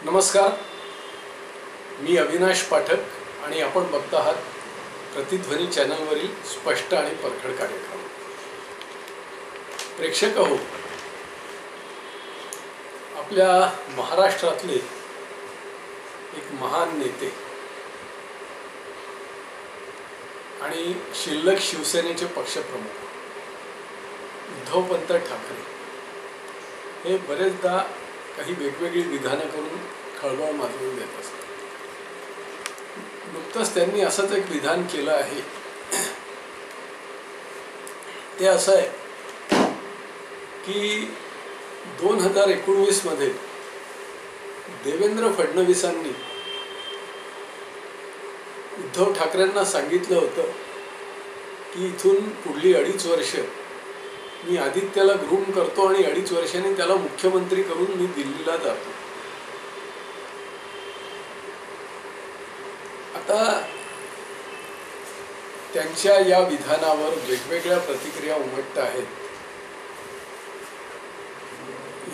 नमस्कार, मी अविनाश पाठक आणि आपण बघत आहात प्रतिध्वनी चॅनलवरील स्पष्ट आणि परखड कार्यक्रम। प्रेक्षक हो, आपल्या महाराष्ट्रातले एक महान नेते आणि शिल्लक शिवसेनेचे पक्षप्रमुख उद्धवपंत ठाकरे हे बरेचदा काही वेगवेगळी विधानं करून खळबळ माजवून देत असतात। नुकतंच त्यांनी असंच एक विधान केलं आहे। ते असं आहे की 2019 मध्ये देवेंद्र फडणवीसांनी उद्धव ठाकरेंना सांगितलं होतं की इथून पुढली 2.5 वर्ष मी आदित्यला ग्रूम करतो आणि 2.5 वर्षांनी त्याला मुख्यमंत्री करून मी दिल्लीला जातो। आता त्यांच्या या विधानावर वेगवेगळ्या प्रतिक्रिया उमटत आहेत।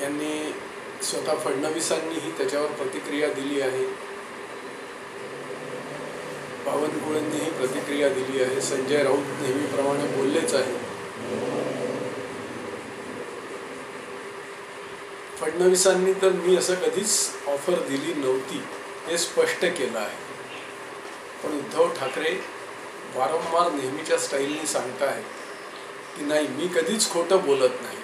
यांनी स्वतः फडणवीसांनीही त्याच्यावर प्रतिक्रिया दिली आहे, बावनकुळेंनीही प्रतिक्रिया दिली आहे, संजय राऊत नेहमीप्रमाणे बोललेच आहे। फडणवीसांनी तर मी असं कधीच ऑफर दिली नव्हती हे स्पष्ट केलं आहे, पण उद्धव ठाकरे वारंवार नेहमीच्या स्टाईलनी सांगतायत की नाही, मी कधीच खोटं बोलत नाही।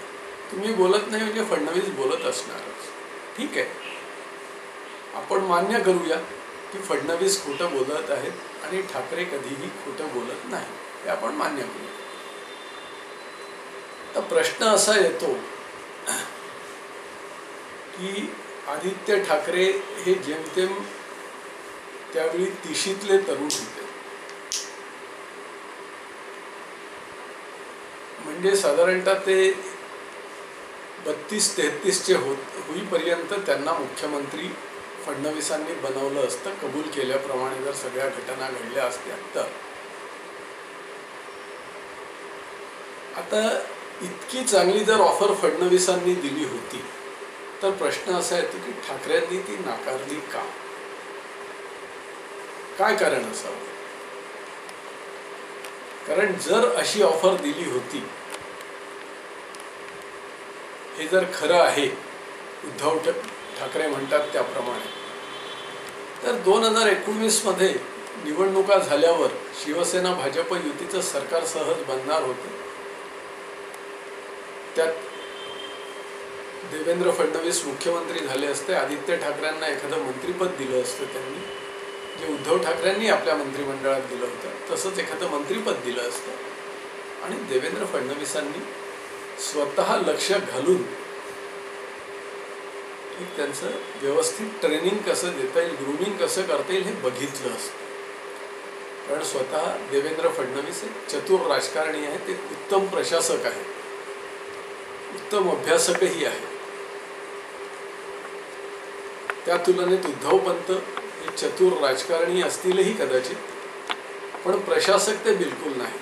तुम्ही बोलत नाही म्हणजे फडणवीस बोलत असणारच। ठीक आहे, आपण मान्य करूया की फडणवीस खोटं बोलत आहेत आणि ठाकरे कधीही खोटं बोलत नाही, हे आपण मान्य करूया। तर प्रश्न असा येतो की आदित्य ठाकरे हे जेमतेम त्यावेळी 30शीतले तरुण होते, म्हणजे साधारणतः ते 32-33चे होईपर्यंत त्यांना मुख्यमंत्री फडणवीसांनी बनवलं असतं, कबूल केल्याप्रमाणे जर सगळ्या घटना घडल्या असत्या तर। आता इतकी चांगली जर ऑफर फडणवीसांनी दिली होती तर प्रश्न असा येतो की ठाकरेंनी ती नाकारली का? काय कारण असावं? कारण जर अशी ऑफर दिली होती, हे जर खरं आहे उद्धव ठाकरे म्हणतात त्याप्रमाणे, तर 2019 मध्ये निवडणुका झाल्यावर शिवसेना भाजप युतीचं सरकार सहज बनणार होतं। त्यात देवेंद्र फडणवीस मुख्यमंत्री झाले असते, आदित्य ठाकरेंना एखादं मंत्रिपद दिलं असतं त्यांनी, जे उद्धव ठाकरेंनी आपल्या मंत्रिमंडळात दिलं होतं तसंच एखादं मंत्रिपद दिलं असतं आणि देवेंद्र फडणवीसांनी स्वतः लक्ष घालून त्यांचं व्यवस्थित ट्रेनिंग कसं देता येईल, ग्रूमिंग कसं करता येईल हे बघितलं असतं। कारण स्वतः देवेंद्र फडणवीस एक चतुर राजकारणी आहेत, एक उत्तम प्रशासक आहेत, उत्तम अभ्यासकही आहे। त्या तुलनेत उद्धवपंत हे चतुर राजकारणी असतीलही कदाचित, पण प्रशासक ते बिलकुल नाही।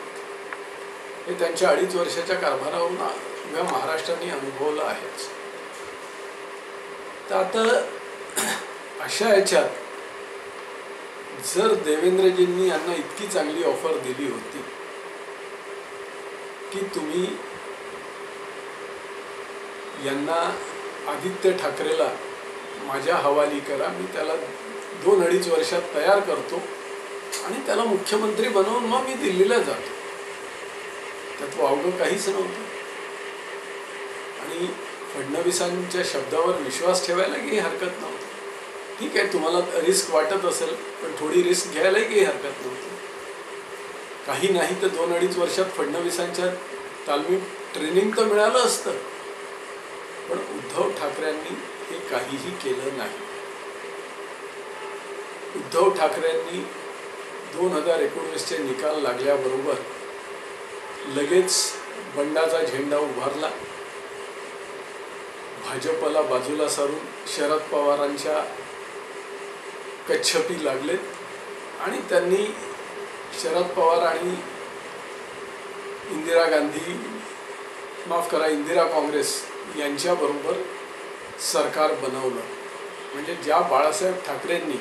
हे त्यांच्या 2.5 वर्षाच्या कारभारावरून महाराष्ट्राने अनुभवलं आहेच। तर आता अशा याच्यात जर देवेंद्रजींनी यांना इतकी चांगली ऑफर दिली होती की तुम्ही यांना आदित्य ठाकरेला माझ्या हवाली करा, मी त्याला 2-2.5 वर्षात तयार करतो आणि त्याला मुख्यमंत्री बनवून मग मी दिल्लीला जातो, त्यात वावगं काहीच नव्हतं। आणि फडणवीसांच्या शब्दावर विश्वास ठेवायला काही हरकत नव्हती। ठीक आहे, तुम्हाला रिस्क वाटत असेल पण थोडी रिस्क घ्यायलाही काही हरकत नव्हती। काही नाही तर 2-2.5 वर्षात फडणवीसांच्या तालमीत ट्रेनिंग तर मिळालं असतं, पण उद्धव ठाकरेंनी हे काहीही केलं नाही। उद्धव ठाकरेंनी 2019चे निकाल लागल्याबरोबर लगेच बंडाचा झेंडा उभारला, भाजपला बाजूला सारून शरद पवारांच्या कच्छपी लागलेत आणि त्यांनी शरद पवार आणि इंदिरा काँग्रेस यांच्याबरोबर सरकार बनवलं। म्हणजे ज्या बाळासाहेब ठाकरेंनी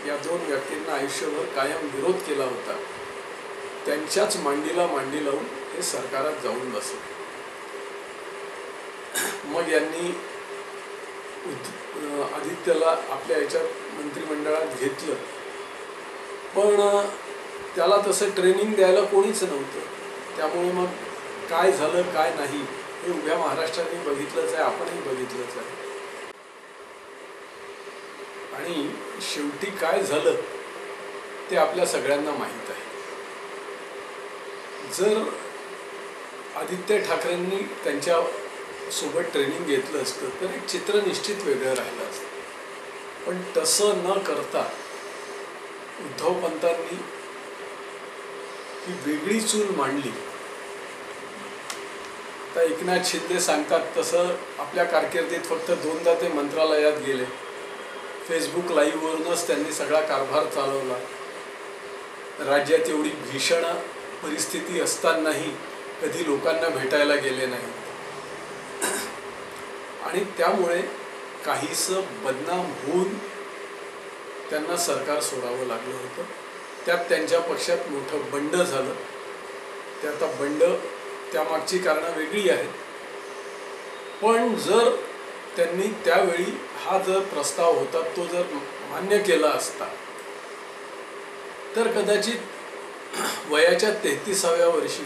या दोन व्यक्तींना आयुष्यभर कायम विरोध केला होता, त्यांच्याच मांडीला मांडी लावून हे सरकारात जाऊन बसले. मग यांनी आदित्यला आपल्या याच्यात मंत्रिमंडळात घेतलं, पण त्याला तसं ट्रेनिंग द्यायला कोणीच नव्हतं. त्यामुळे मग काय झालं काय नाही हे उभ्या महाराष्ट्राने बघितलंच आहे, आपणही बघितलंच आहे. आणि शेवटी काय झालं ते आपल्या सगळ्यांना माहीत आहे. जर आदित्य ठाकरेंनी त्यांच्या सोबत ट्रेनिंग घेतलं असतं तर एक चित्र निश्चित वेगळं राहिलं असतं. पण तसं न करता उद्धव पंतांनी ही वेगळी चूल मांडली. तर एकनाथ शिंदे सांगतात तसं आपल्या कारकिर्दीत फक्त 2दा ते मंत्रालयात गेले. फेसबुक लाईव्हवरूनच त्यांनी सगळा कारभार चालवला. राज्यात एवढी भीषण परिस्थिती असतानाही कधी लोकांना भेटायला गेले नाही. आणि त्यामुळे काहीसं बदनाम होऊन त्यांना सरकार सोडावं लागलं होतं. त्यात त्यांच्या पक्षात मोठं बंड झालं. ते आता बंड त्यामागची कारणं वेगळी आहेत. पण जर त्यांनी त्यावेळी हा जर प्रस्ताव होता तो जर मान्य केला असता तर कदाचित वयाच्या 33व्या वर्षी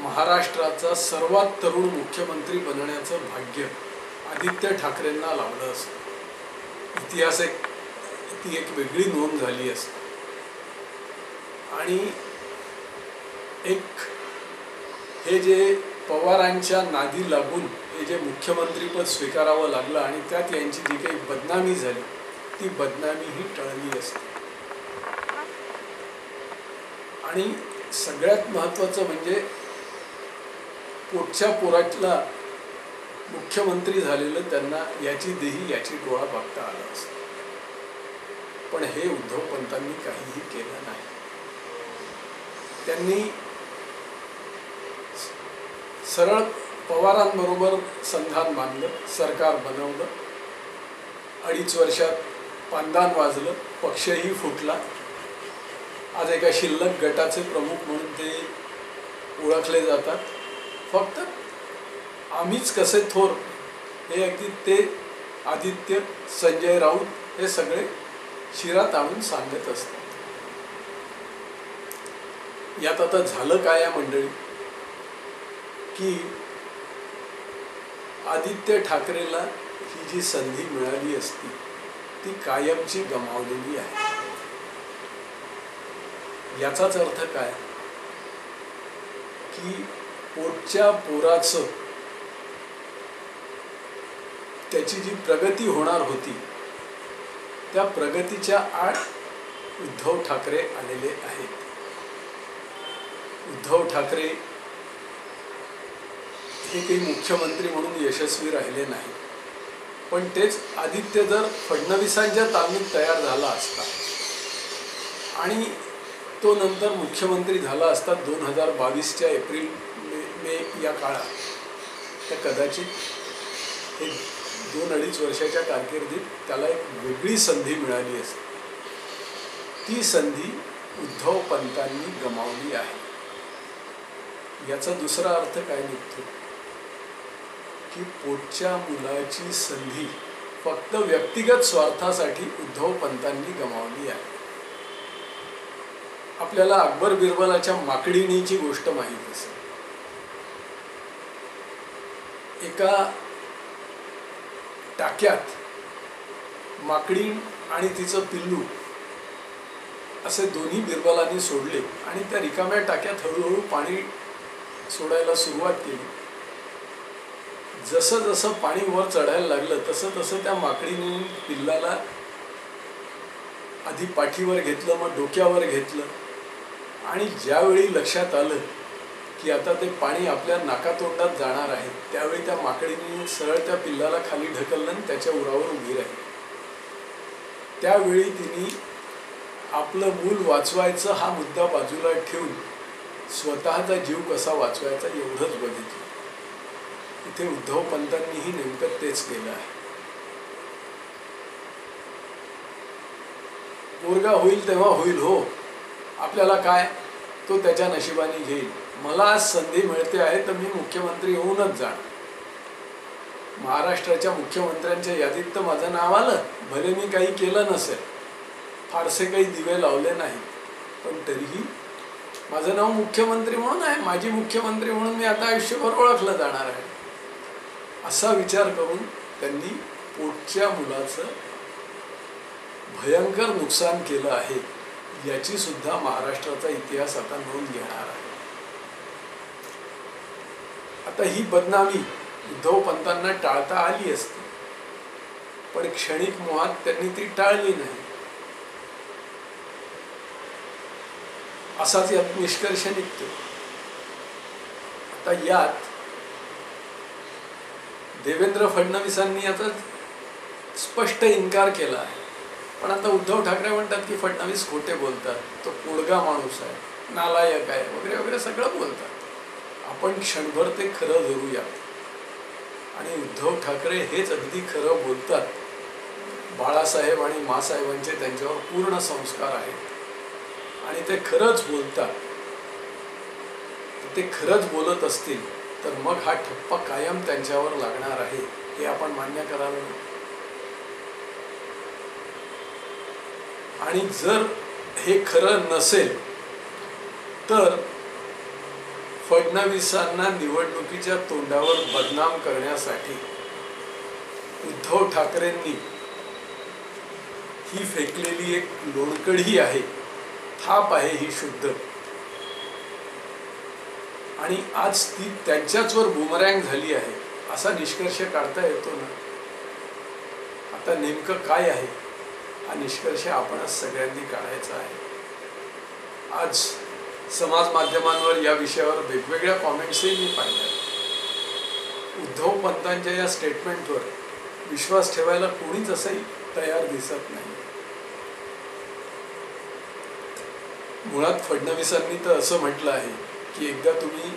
महाराष्ट्राचा सर्वात तरुण मुख्यमंत्री बनण्याचं भाग्य आदित्य ठाकरेंना लाभलं असतं. इतिहासात ती एक वेगळी नोंद झाली असती. आणि एक हे जे पवारांच्या नादी लागून हे जे मुख्यमंत्रीपद स्वीकारावं लागलं आणि त्यात यांची जी काही बदनामी झाली ती बदनामी ही टळली असते. आणि सगळ्यात महत्त्वाचं म्हणजे पोटच्या पोरातला मुख्यमंत्री झालेलं त्यांना याची देही याची डोळा बघता आला असतं. पण हे उद्धव पंतांनी काहीही केलं नाही. त्यांनी सरळ पवारांबरोबर संधान बांधलं, सरकार बनवलं. 2.5 वर्षात पांदान वाजलं, पक्षही फुटला. आज एका शिल्लक गटाचे प्रमुख म्हणून ते ओळखले जातात. फक्त आम्हीच कसे थोर हे अगदी ते आदित्य, संजय राऊत हे सगळे शिरात आणून सांगत असतात. यात आता झालं काय या मंडळी की आदित्य ठाकरेला ही जी संधी मिळाली असती ती कायमची गमावलेली आहे. याचाच अर्थ काय की पोटच्या पोराचं त्याची जी प्रगती होणार होती त्या प्रगतीच्या आड उद्धव ठाकरे आलेले आहेत. उद्धव ठाकरे हे काही मुख्यमंत्री म्हणून यशस्वी राहिले नाही. पण तेच आदित्य जर फडणवीसांच्या तालमीत तयार झाला असता आणि तो नंतर मुख्यमंत्री झाला असता 2022च्या एप्रिल मे या काळात, तर कदाचित हे 2-2.5 वर्षाच्या कारकिर्दीत त्याला एक वेगळी संधी मिळाली असती. ती संधी उद्धव पंतांनी गमावली आहे. याचा दुसरा अर्थ काय निघतो की पोटच्या मुलाची संधी फक्त व्यक्तिगत स्वार्थासाठी उद्धव पंतांनी गमावली आहे. आपल्याला अकबर बिरबलाच्या माकडिणीची गोष्ट माहीत असेल. एका टाक्यात माकडीण आणि तिचं पिल्लू असे दोन्ही बिरबलांनी सोडले आणि त्या रिकाम्या टाक्यात हळूहळू पाणी सोडायला सुरुवात केली. जसं जसं पाणी वर चढायला लागलं तसं तसं त्या माकडीने पिल्लाला आधी पाठीवर घेतलं, मग डोक्यावर घेतलं आणि ज्यावेळी लक्षात आलं की आता ते पाणी आपल्या नाकातोंडात जाणार आहे त्यावेळी त्या माकडीने सरळ त्या पिल्लाला खाली ढकललं आणि त्याच्या उरावर उभी राहिली. त्यावेळी तिने आपलं मूल वाचवायचं हा मुद्दा बाजूला ठेवून स्वतःचा जीव कसा वाचवायचा एवढंच बघितलं. इथे उद्धव पंतांनीही नेमकं तेच केलं आहे. पोरगा होईल तेव्हा होईल हो, आपल्याला काय, तो त्याच्या नशिबाने घेईल. मला आज संधी मिळते आहे तर मी मुख्यमंत्री होऊनच जाणार. महाराष्ट्राच्या मुख्यमंत्र्यांच्या यादीत तर माझं नाव आलं, भले मी काही केलं नसेल, फारसे काही दिवे लावले नाही, पण तरीही माझं नाव मुख्यमंत्री म्हणून आहे. माझी मुख्यमंत्री म्हणून मी आता आयुष्यभर ओळखलं जाणार आहे. असा विचार करून त्यांनी पोटच्या मुलाचं भयंकर नुकसान केलं आहे, याची सुद्धा महाराष्ट्राचा इतिहास आता नोंद घेणार आहे. आता ही बदनामी उद्धव पंतांना टाळता आली असती, पण क्षणिक मोहात त्यांनी ती टाळली नाही. असाच यात निष्कर्ष निघतो. आता यात देवेंद्र फडणवीसांनी आता स्पष्ट इन्कार केला आहे, पण आता उद्धव ठाकरे म्हणतात की फडणवीस खोटे बोलतात, तो पोडगा माणूस आहे, नालायक आहे, वगैरे वगैरे सगळं बोलतात. आपण क्षणभर ते खरं धरूया. आणि उद्धव ठाकरे हेच अगदी खरं बोलतात. बाळासाहेब आणि मासाहेबांचे त्यांच्यावर पूर्ण संस्कार आहेत आणि ते खरंच बोलतात. ते खरंच बोलत असतील तर मग हा ठप्पा कायम त्यांच्यावर लागणार आहे, हे आपण मान्य करावे. आणि जर हे खरं नसेल तर फडणवीसांना निवडणुकीच्या तोंडावर बदनाम करण्यासाठी उद्धव ठाकरेंनी ही फेकलेली एक लोणकढी आहे, थाप आहे ही शुद्ध, आणि आज ती त्यांच्याचवर बुमरँग झाली आहे असा निष्कर्ष काढता येतो ना. आता नेमकं काय आहे हा निष्कर्ष आपणच सगळ्यांनी काढायचा आहे. आज समाज माध्यमांवर या विषयावर वेगवेगळ्या कॉमेंट्सही मी पाहिल्या. उद्धव पंतांच्या या स्टेटमेंटवर विश्वास ठेवायला कोणीच असंही तयार दिसत नाही. मुळात फडणवीसांनी तर असं म्हटलं आहे की एकदा तुम्ही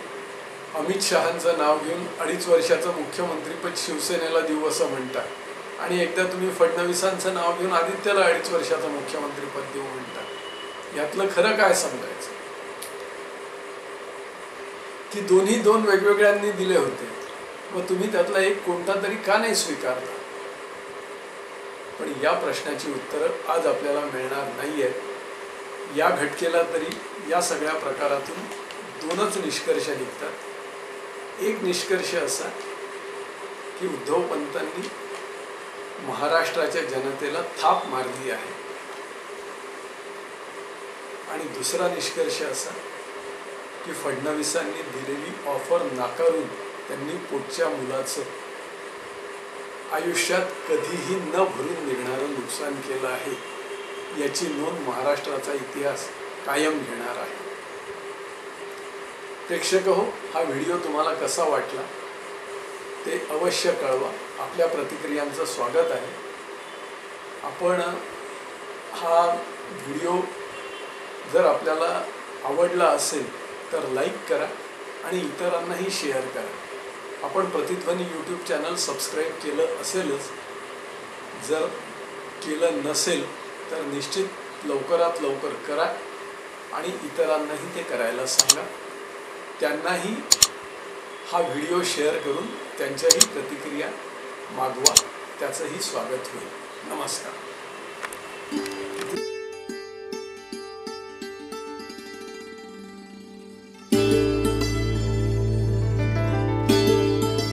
अमित शहांचं नाव घेऊन 2.5 वर्षाचं मुख्यमंत्रीपद शिवसेनेला देऊ असं म्हणता, आणि एकदा तुम्ही फडणवीसांचं नाव घेऊन आदित्यला 2.5 वर्षाचं मुख्यमंत्रीपद देऊ म्हणता. यातलं खरं काय समजायचं की दोन्ही दोन वेगवेगळ्यांनी दिले होते, मग तुम्ही त्यातला एक कोणता तरी का नाही स्वीकारला? पण या प्रश्नाची उत्तरं आज आपल्याला मिळणार नाही आहेत. या घटकेला तरी या सगळ्या प्रकारातून दोनच निष्कर्ष निघतात. एक निष्कर्ष असा की उद्धव पंतांनी महाराष्ट्राच्या जनतेला थाप मारली आहे, आणि दुसरा निष्कर्ष असा की फडणवीसांनी दिलेली ऑफर नाकारून त्यांनी पोटच्या मुलाचं आयुष्यात कधीही न भरून निघणारं नुकसान केलं आहे, याची नोंद महाराष्ट्राचा इतिहास कायम घेणार आहे. प्रेक्षक हो, हा व्हिडिओ तुम्हाला कसा वाटला ते अवश्य कळवा. आपल्या प्रतिक्रियांचं स्वागत आहे. आपण हा व्हिडिओ जर आपल्याला आवडला असेल तर लाईक करा आणि इतरांनाही शेअर करा. आपण प्रतिध्वनी यूट्यूब चॅनल सबस्क्राईब केलं असेलच, जर केलं नसेल तर निश्चित लवकरात लवकर करा आणि इतरांनाही ते करायला सांगा. त्यांनाही हा व्हिडिओ शेअर करून त्यांच्याही प्रतिक्रिया मागवा, त्याचंही स्वागत होईल. नमस्कार.